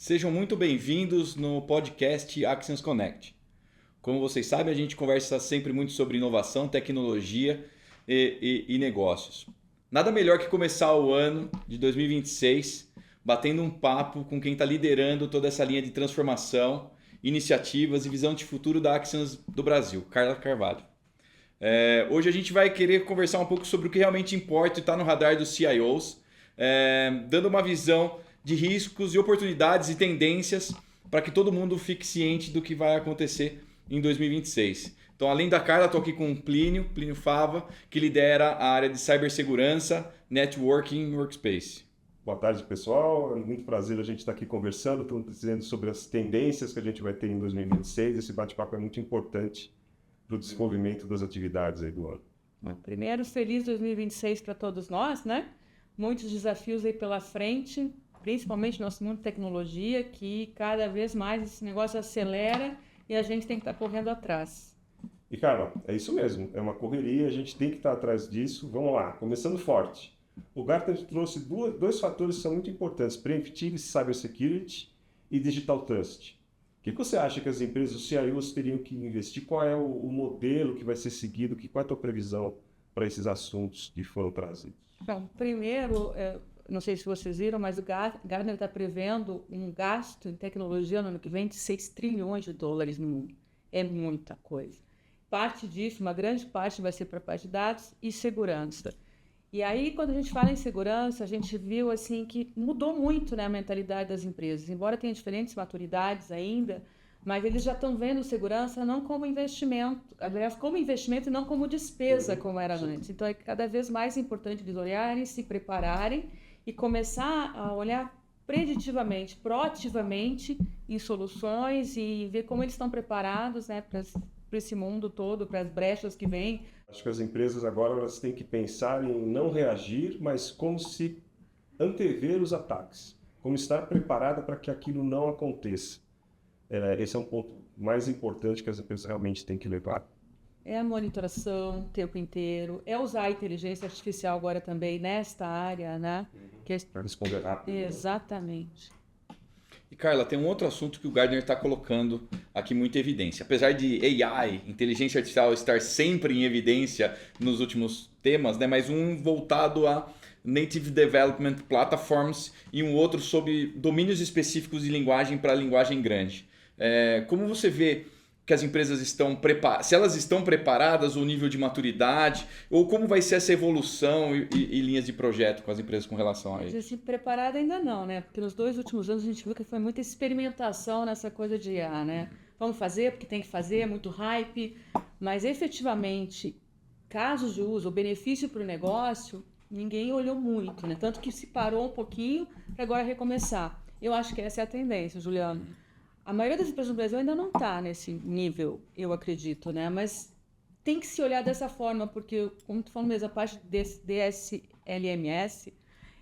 Sejam muito bem-vindos no podcast Axians Connect. Como vocês sabem, a gente conversa sempre muito sobre inovação, tecnologia e negócios. Nada melhor que começar o ano de 2026 batendo um papo com quem está liderando toda essa linha de transformação, iniciativas e visão de futuro da Axians do Brasil, Carla Carvalho. Hoje a gente vai querer conversar um pouco sobre o que realmente importa e está no radar dos CIOs, dando uma visão de riscos e oportunidades e tendências para que todo mundo fique ciente do que vai acontecer em 2026. Então, além da Carla, estou aqui com o Plínio Fava, que lidera a área de cibersegurança, networking e workspace. Boa tarde, pessoal. É muito prazer a gente estar aqui conversando, estamos dizendo sobre as tendências que a gente vai ter em 2026. Esse bate-papo é muito importante para o desenvolvimento das atividades aí do ano. Primeiro, feliz 2026 para todos nós, né? Muitos desafios aí pela frente, principalmente no nosso mundo de tecnologia, que cada vez mais esse negócio acelera e a gente tem que estar correndo atrás. E, Carla, é isso mesmo. É uma correria, a gente tem que estar atrás disso. Vamos lá, começando forte. O Gartner trouxe dois fatores que são muito importantes: Preemptive Cybersecurity e Digital Trust. O que você acha que as empresas, os CIOs, teriam que investir? Qual é o modelo que vai ser seguido? Qual é a tua previsão para esses assuntos que foram trazidos? Bom, primeiro, não sei se vocês viram, mas o Gartner está prevendo um gasto em tecnologia no ano que vem de 6 trilhões de dólares no mundo. É muita coisa. Parte disso, uma grande parte, vai ser para a parte de dados e segurança. E aí, quando a gente fala em segurança, a gente viu assim que mudou muito, né, a mentalidade das empresas. Embora tenha diferentes maturidades ainda, mas eles já estão vendo segurança não como investimento, aliás, como investimento e não como despesa, como era antes. Então, é cada vez mais importante eles olharem, se prepararem e começar a olhar preditivamente, proativamente em soluções e ver como eles estão preparados, né, para esse mundo todo, para as brechas que vêm. Acho que as empresas agora elas têm que pensar em não reagir, mas como se antever os ataques, como estar preparada para que aquilo não aconteça. Esse é um ponto mais importante que as empresas realmente têm que levar. É a monitoração o tempo inteiro, é usar a inteligência artificial agora também nesta área, né? Para responder rápido. Exatamente. E Carla, tem um outro assunto que o Gartner está colocando aqui muito em evidência. Apesar de AI, inteligência artificial, estar sempre em evidência nos últimos temas, né? Mas um voltado a Native Development Platforms e um outro sobre domínios específicos de linguagem para linguagem grande. Como você vê que as empresas estão preparadas, se elas estão preparadas, o nível de maturidade, ou como vai ser essa evolução e linhas de projeto com as empresas com relação a isso? Assim, preparada ainda não, né? Porque nos 2 últimos anos a gente viu que foi muita experimentação nessa coisa de IA, né? Vamos fazer porque tem que fazer, é muito hype, mas efetivamente, casos de uso, o benefício para o negócio, ninguém olhou muito, né? Tanto que se parou um pouquinho para agora recomeçar. Eu acho que essa é a tendência, Juliano. A maioria das empresas no Brasil ainda não está nesse nível, eu acredito, né? Mas tem que se olhar dessa forma, porque, como tu falou mesmo, a parte desse DSLMS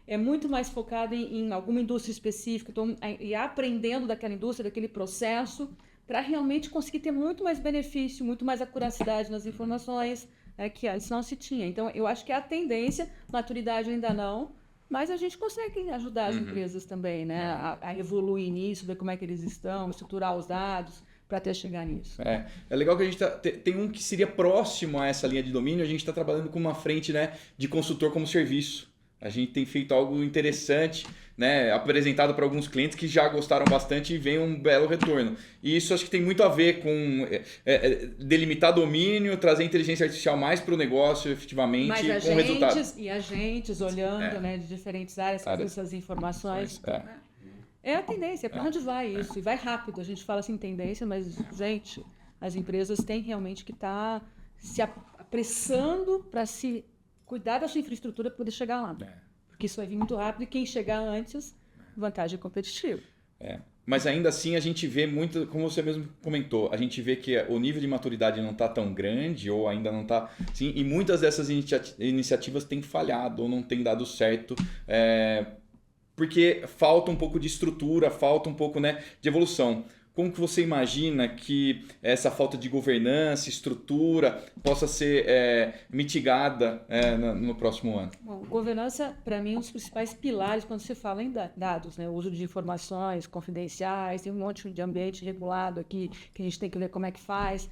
é muito mais focada em alguma indústria específica, e aprendendo daquela indústria, daquele processo, para realmente conseguir ter muito mais benefício, muito mais acuracidade nas informações, que antes não se tinha. Então, eu acho que é a tendência, maturidade ainda não, mas a gente consegue ajudar as empresas também, né, a evoluir nisso, ver como é que eles estão, estruturar os dados para até chegar nisso. É legal que a gente tem um que seria próximo a essa linha de domínio, a gente está trabalhando com uma frente, né, de consultor como serviço. A gente tem feito algo interessante, né, apresentado para alguns clientes que já gostaram bastante e vem um belo retorno. E isso acho que tem muito a ver com delimitar domínio, trazer inteligência artificial mais para o negócio, efetivamente, mais com resultado. E agentes olhando, né, de diferentes áreas com essas informações. É a tendência, para onde vai isso? E vai rápido. A gente fala assim tendência, mas, gente, as empresas têm realmente que estar se apressando para se cuidar da sua infraestrutura para poder chegar lá. Porque isso vai vir muito rápido e quem chegar antes, vantagem competitiva. Mas ainda assim a gente vê muito, como você mesmo comentou, a gente vê que o nível de maturidade não está tão grande ou ainda não está... Sim, e muitas dessas iniciativas têm falhado ou não têm dado certo, porque falta um pouco de estrutura, falta um pouco, né, de evolução. como que você imagina que essa falta de governança, estrutura, possa ser mitigada no próximo ano? Bom, governança, para mim, é um dos principais pilares quando se fala em dados, né? O uso de informações confidenciais, tem um monte de ambiente regulado aqui que a gente tem que ver como é que faz.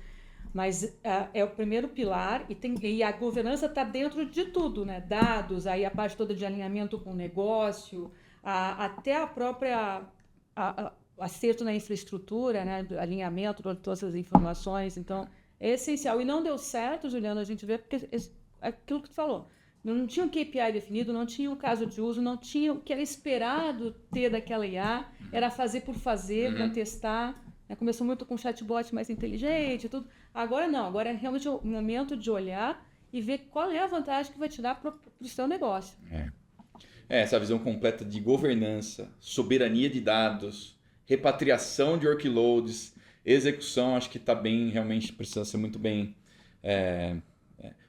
Mas é o primeiro pilar e a governança está dentro de tudo, né? Dados, aí a parte toda de alinhamento com o negócio, até a própria acerto na infraestrutura, né? Alinhamento de todas as informações. Então, é essencial. E não deu certo, Juliana, a gente vê, porque aquilo que tu falou, não tinha um KPI definido, não tinha um caso de uso, não tinha o que era esperado ter daquela IA, era fazer por fazer, para testar. Começou muito com chatbot mais inteligente e tudo. Agora não, agora é realmente o momento de olhar e ver qual é a vantagem que vai tirar para o seu negócio. Essa visão completa de governança, soberania de dados, repatriação de workloads, execução, acho que está bem, realmente precisa ser muito bem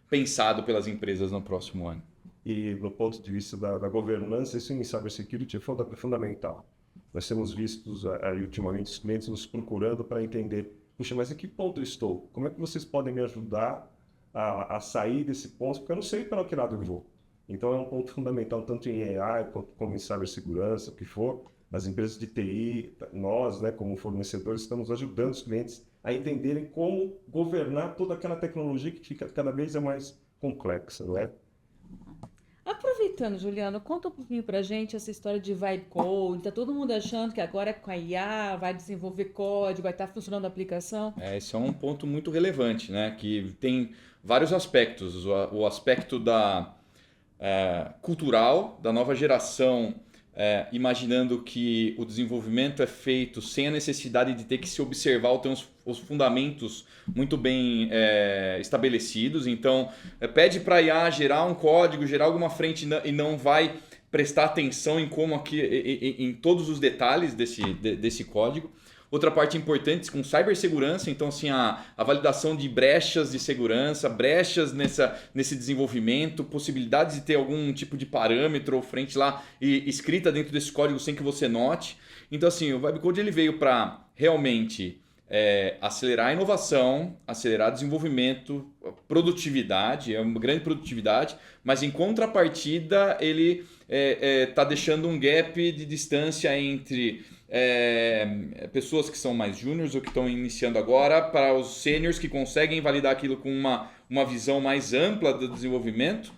pensado pelas empresas no próximo ano. E do ponto de vista da governança, isso em cybersecurity é fundamental. Nós temos visto ultimamente os clientes nos procurando para entender, puxa, mas em que ponto eu estou? Como é que vocês podem me ajudar a sair desse ponto? Porque eu não sei para que lado eu vou. Então é um ponto fundamental, tanto em AI como em cibersegurança, o que for. As empresas de TI, nós, né, como fornecedores, estamos ajudando os clientes a entenderem como governar toda aquela tecnologia que fica cada vez mais complexa, não é? Aproveitando, Juliano, conta um pouquinho pra gente essa história de vibe code. Tá todo mundo achando que agora com a IA vai desenvolver código, vai estar funcionando a aplicação? Esse é um ponto muito relevante, né? Que tem vários aspectos. O aspecto cultural, da nova geração, imaginando que o desenvolvimento é feito sem a necessidade de ter que se observar ou ter os fundamentos muito bem estabelecidos. Então, pede para a IA gerar um código, gerar alguma frente e não vai prestar atenção em como aqui, em todos os detalhes desse código. Outra parte importante com cibersegurança, então assim, a validação de brechas de segurança, brechas nesse desenvolvimento, possibilidades de ter algum tipo de parâmetro ou frente lá escrita dentro desse código sem que você note. Então assim, o Vibecode ele veio para realmente acelerar a inovação, acelerar o desenvolvimento, produtividade, é uma grande produtividade, mas em contrapartida ele está deixando um gap de distância entre pessoas que são mais júniores ou que estão iniciando agora para os sêniors que conseguem validar aquilo com uma visão mais ampla do desenvolvimento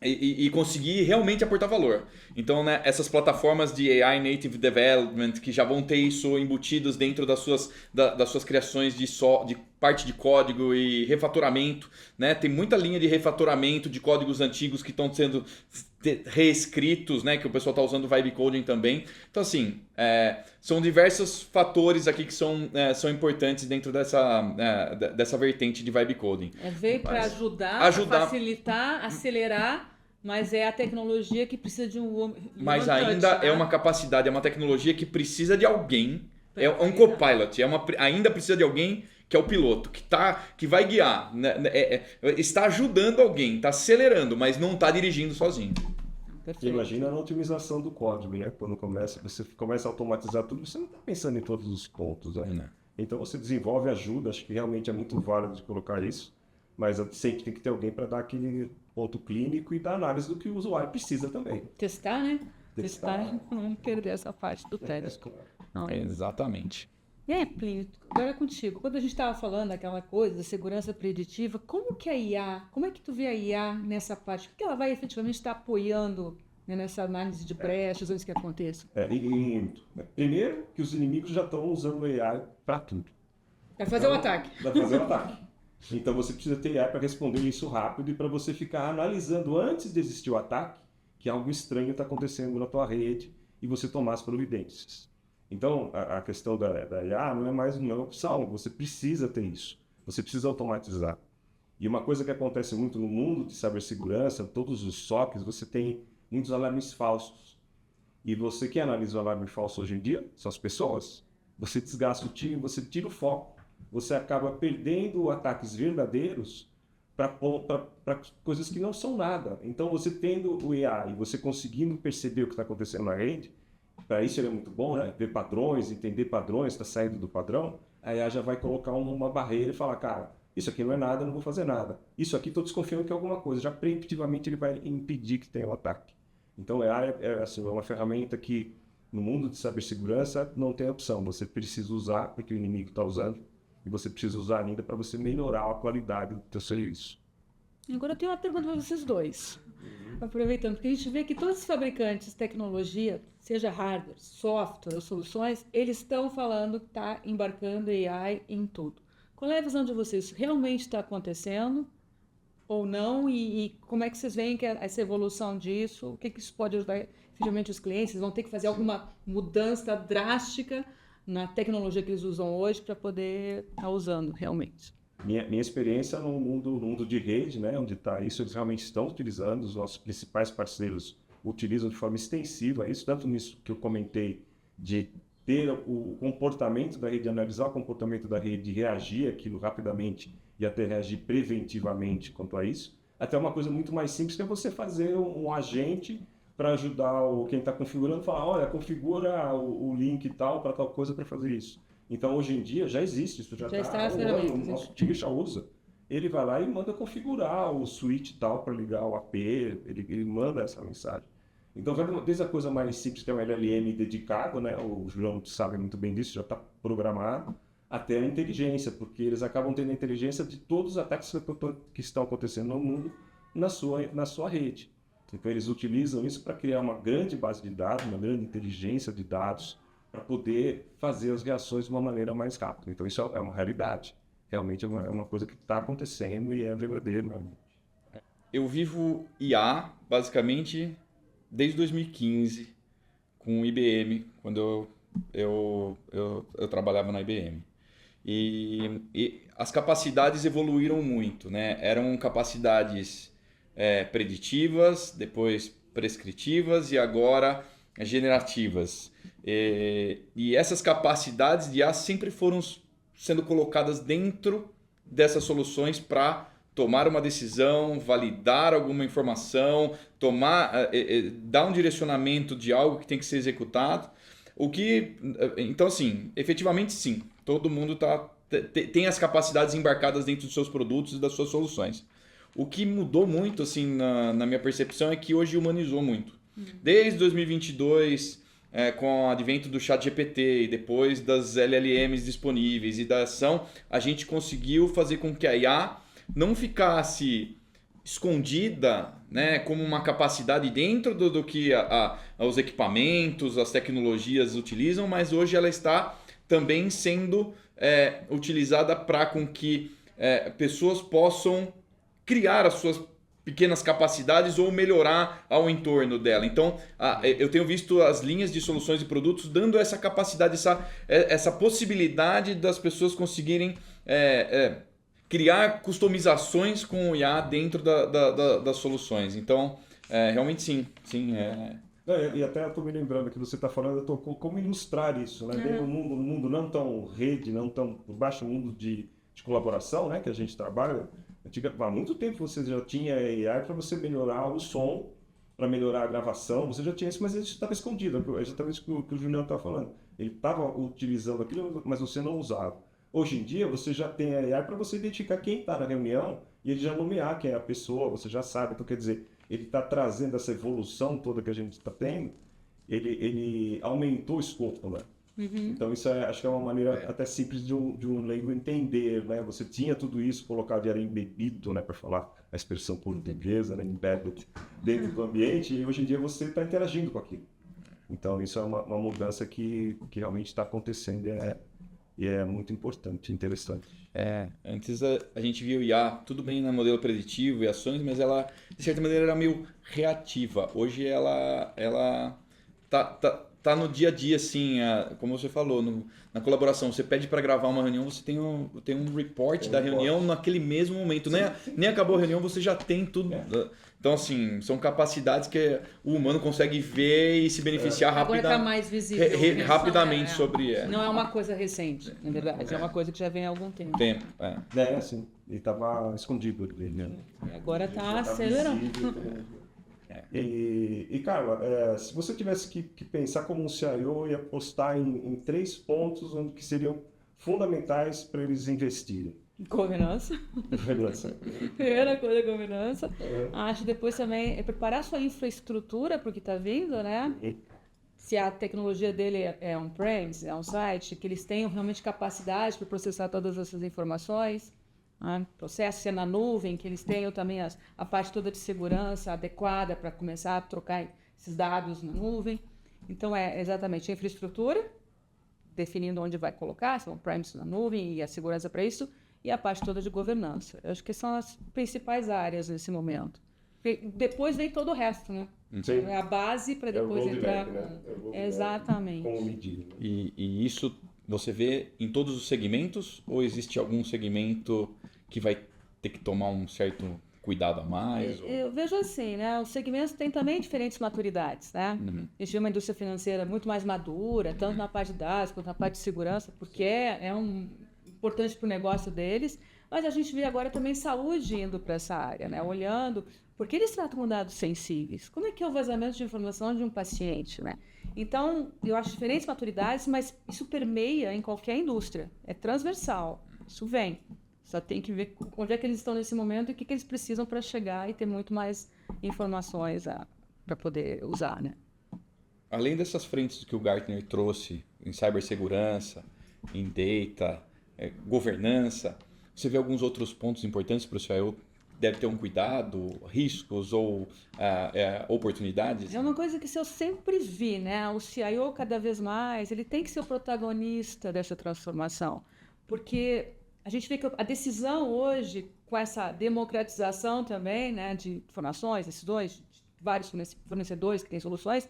e conseguir realmente aportar valor. Então, né, essas plataformas de AI Native Development que já vão ter isso embutidos dentro das suas criações de parte de código e refatoramento, né? Tem muita linha de refatoramento de códigos antigos que estão sendo reescritos, né? Que o pessoal está usando o Vibe Coding também. Então, assim, são diversos fatores aqui que são importantes dentro dessa vertente de Vibe Coding. Veio para ajudar, facilitar, acelerar, mas é a tecnologia que precisa de um mas ainda é uma capacidade, é uma tecnologia que precisa de alguém, é um copilot, ainda precisa de alguém que é o piloto, que vai guiar, né? Está ajudando alguém, está acelerando, mas não está dirigindo sozinho. Perfeito. Imagina a otimização do código, né? Quando você começa a automatizar tudo, você não está pensando em todos os pontos. Né? Então você desenvolve ajuda, acho que realmente é muito válido de colocar isso, mas sempre tem que ter alguém para dar aquele ponto clínico e dar análise do que o usuário precisa também. Testar, né? Testar, não perder essa parte do teste. Exatamente. E aí, Plínio, agora é contigo. Quando a gente estava falando daquela coisa da segurança preditiva, como que a IA, como é que tu vê a IA nessa parte? O que ela vai efetivamente estar apoiando, né, nessa análise de brechas antes que aconteça? Primeiro, que os inimigos já estão usando o AI para tudo. Vai fazer o ataque. Vai fazer o ataque. Então você precisa ter AI para responder isso rápido e para você ficar analisando antes de existir o ataque que algo estranho está acontecendo na tua rede e você tomar as providências. Então, a questão da IA não é mais uma opção, você precisa ter isso, você precisa automatizar. E uma coisa que acontece muito no mundo de cibersegurança, todos os SOCs, você tem muitos alarmes falsos. E você que analisa o alarme falso hoje em dia, são as pessoas. Você desgasta o time, você tira o foco, você acaba perdendo ataques verdadeiros para coisas que não são nada. Então, você tendo o AI e você conseguindo perceber o que está acontecendo na rede, para isso ele é muito bom, né? Ver padrões, entender padrões, está saindo do padrão, a IA já vai colocar uma barreira e falar, cara, isso aqui não é nada, não vou fazer nada. Isso aqui estou desconfiando que é alguma coisa. Já preemptivamente ele vai impedir que tenha um ataque. Então a IA assim, é uma ferramenta que no mundo de cibersegurança não tem opção. Você precisa usar porque o inimigo está usando e você precisa usar ainda para você melhorar a qualidade do seu serviço. Agora eu tenho uma pergunta para vocês dois. Aproveitando, porque a gente vê que todos os fabricantes de tecnologia, seja hardware, software ou soluções, eles estão falando que está embarcando AI em tudo. Qual é a visão de vocês? Realmente está acontecendo ou não? E como é que vocês veem que essa evolução disso? O que isso pode ajudar efetivamente os clientes? Eles vão ter que fazer alguma mudança drástica na tecnologia que eles usam hoje para poder estar usando realmente? Minha experiência no mundo de rede, né, onde está isso, eles realmente estão utilizando, os nossos principais parceiros utilizam de forma extensiva isso, tanto nisso que eu comentei, de ter o comportamento da rede, analisar o comportamento da rede, reagir aquilo rapidamente e até reagir preventivamente quanto a isso, até uma coisa muito mais simples que é você fazer um agente para ajudar quem está configurando, falar, olha, configura o link e tal para tal coisa para fazer isso. Então, hoje em dia, já existe, isso já está, o nosso time já usa. Ele vai lá e manda configurar o switch e tal para ligar o AP, ele manda essa mensagem. Então, desde a coisa mais simples, que é um LLM dedicado, né? O João sabe muito bem disso, já está programado, até a inteligência, porque eles acabam tendo a inteligência de todos os ataques que estão acontecendo no mundo na sua rede. Então, eles utilizam isso para criar uma grande base de dados, uma grande inteligência de dados, para poder fazer as reações de uma maneira mais rápida. Então, isso é uma realidade. Realmente é uma coisa que está acontecendo e é verdadeiro. Eu vivo IA, basicamente, desde 2015, com o IBM, quando eu trabalhava na IBM. E as capacidades evoluíram muito, né? Eram capacidades preditivas, depois prescritivas e agora generativas. E essas capacidades de IA sempre foram sendo colocadas dentro dessas soluções para tomar uma decisão, validar alguma informação, dar um direcionamento de algo que tem que ser executado. Então, assim, efetivamente sim, todo mundo tem as capacidades embarcadas dentro dos seus produtos e das suas soluções. O que mudou muito, assim, na minha percepção, é que hoje humanizou muito. Desde 2022, com o advento do ChatGPT e depois das LLMs disponíveis e da ação, a gente conseguiu fazer com que a IA não ficasse escondida, né, como uma capacidade dentro do que os equipamentos, as tecnologias utilizam, mas hoje ela está também sendo utilizada para com que pessoas possam criar as suas pequenas capacidades ou melhorar ao entorno dela. Então, eu tenho visto as linhas de soluções e produtos dando essa capacidade, essa possibilidade das pessoas conseguirem criar customizações com o IA dentro das soluções. Então, realmente sim. E até eu estou me lembrando que você está falando, como ilustrar isso, né? Dentro do mundo não tão rede, não tão por baixo, mundo de colaboração, né? Que a gente trabalha. Há muito tempo você já tinha AI para você melhorar o som, para melhorar a gravação, você já tinha isso, mas ele estava escondido, exatamente o que o Juliano estava falando. Ele estava utilizando aquilo, mas você não usava. Hoje em dia, você já tem a AI para você identificar quem está na reunião e ele já nomear quem é a pessoa, você já sabe. Então, quer dizer, ele está trazendo essa evolução toda que a gente está tendo, ele aumentou o escopo, né? Então, isso acho que é uma maneira até simples de um leigo entender, né? Você tinha tudo isso colocado, era embebido, né? Para falar a expressão portuguesa, né? Embedded dentro do ambiente, e hoje em dia você está interagindo com aquilo. Então, isso é uma mudança que realmente está acontecendo e é muito importante, interessante. Antes a gente via o IA tudo bem no modelo preditivo e ações, mas ela, de certa maneira, era meio reativa. Hoje ela tá no dia a dia, assim, como você falou, na colaboração. Você pede para gravar uma reunião, você tem um report da reunião naquele mesmo momento. Nem acabou a reunião, você já tem tudo. Então, assim, são capacidades que o humano consegue ver e se beneficiar rapidamente. Agora está mais visível. Rapidamente sobre... Não é uma coisa recente, na verdade. É uma coisa que já vem há algum tempo. Sim. Ele estava escondido dele, né? E agora está acelerando. E Carla, se você tivesse que pensar como um CIO e apostar em 3 pontos que seriam fundamentais para eles investirem. Governança. Governança. Primeira coisa, governança. Acho depois também preparar sua infraestrutura, porque está vindo, né? Se a tecnologia dele é on-premise, é on-site, que eles tenham realmente capacidade para processar todas essas informações. Né? Processo se é na nuvem, que eles tenham também a parte toda de segurança adequada para começar a trocar esses dados na nuvem. Então, é exatamente a infraestrutura, definindo onde vai colocar, se é on-premise na nuvem e a segurança para isso, e a parte toda de governança. Eu acho que são as principais áreas nesse momento. Depois vem todo o resto, né? Sim. É a base para depois entrar. Né? Exatamente. Como medir. E isso você vê em todos os segmentos ou existe algum segmento que vai ter que tomar um certo cuidado a mais? Eu vejo assim, né? Os segmentos têm também diferentes maturidades, né? A gente vê uma indústria financeira muito mais madura, tanto na parte de dados quanto na parte de segurança, porque é importante para o negócio deles, mas a gente vê agora também saúde indo para essa área, né? Olhando, porque eles tratam com dados sensíveis. Como é que é o vazamento de informação de um paciente, né? Então, eu acho diferentes maturidades, mas isso permeia em qualquer indústria. É transversal. Isso vem. Só tem que ver onde é que eles estão nesse momento e o que eles precisam para chegar e ter muito mais informações para poder usar, né? Além dessas frentes que o Gartner trouxe em cibersegurança, em data, governança, você vê alguns outros pontos importantes para o CIO? Deve ter um cuidado, riscos ou oportunidades? É uma coisa que eu sempre vi, né? O CIO, cada vez mais, ele tem que ser o protagonista dessa transformação. Porque a gente vê que a decisão hoje, com essa democratização também, né, de informações, esses vários fornecedores que têm soluções,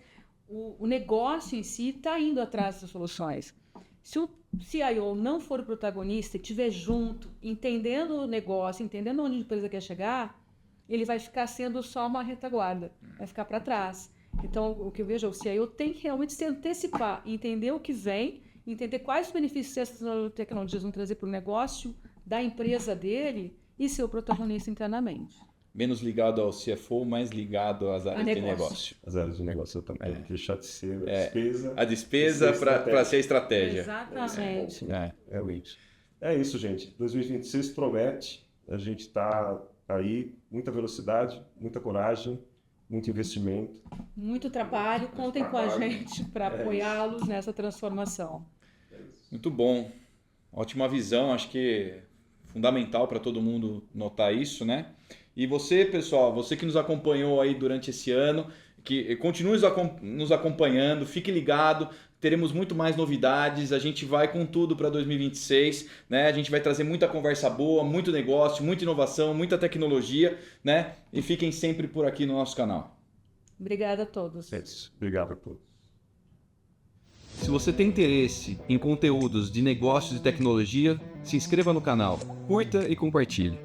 o negócio em si está indo atrás dessas soluções. Se o CIO não for o protagonista e estiver junto, entendendo o negócio, entendendo onde a empresa quer chegar, ele vai ficar sendo só uma retaguarda, vai ficar para trás. Então, o que eu vejo é o CIO tem que realmente se antecipar, entender o que vem, entender quais os benefícios essas tecnologias vão trazer para o negócio da empresa dele e ser o protagonista internamente. Menos ligado ao CFO, mais ligado às áreas de negócio. As áreas de negócio também. Deixar de ser a despesa. A despesa para ser a estratégia. Exatamente. É isso, gente. 2026 promete. A gente está aí, muita velocidade, muita coragem, muito investimento. Muito trabalho. Contem com a gente para apoiá-los nessa transformação. Muito bom. Ótima visão. Acho que é fundamental para todo mundo notar isso, né? E você, pessoal, você que nos acompanhou aí durante esse ano, que continue nos acompanhando, fique ligado, teremos muito mais novidades, a gente vai com tudo para 2026, né? A gente vai trazer muita conversa boa, muito negócio, muita inovação, muita tecnologia, né? E fiquem sempre por aqui no nosso canal. Obrigada a todos. É isso. Obrigado a todos. Se você tem interesse em conteúdos de negócios e tecnologia, se inscreva no canal, curta e compartilhe.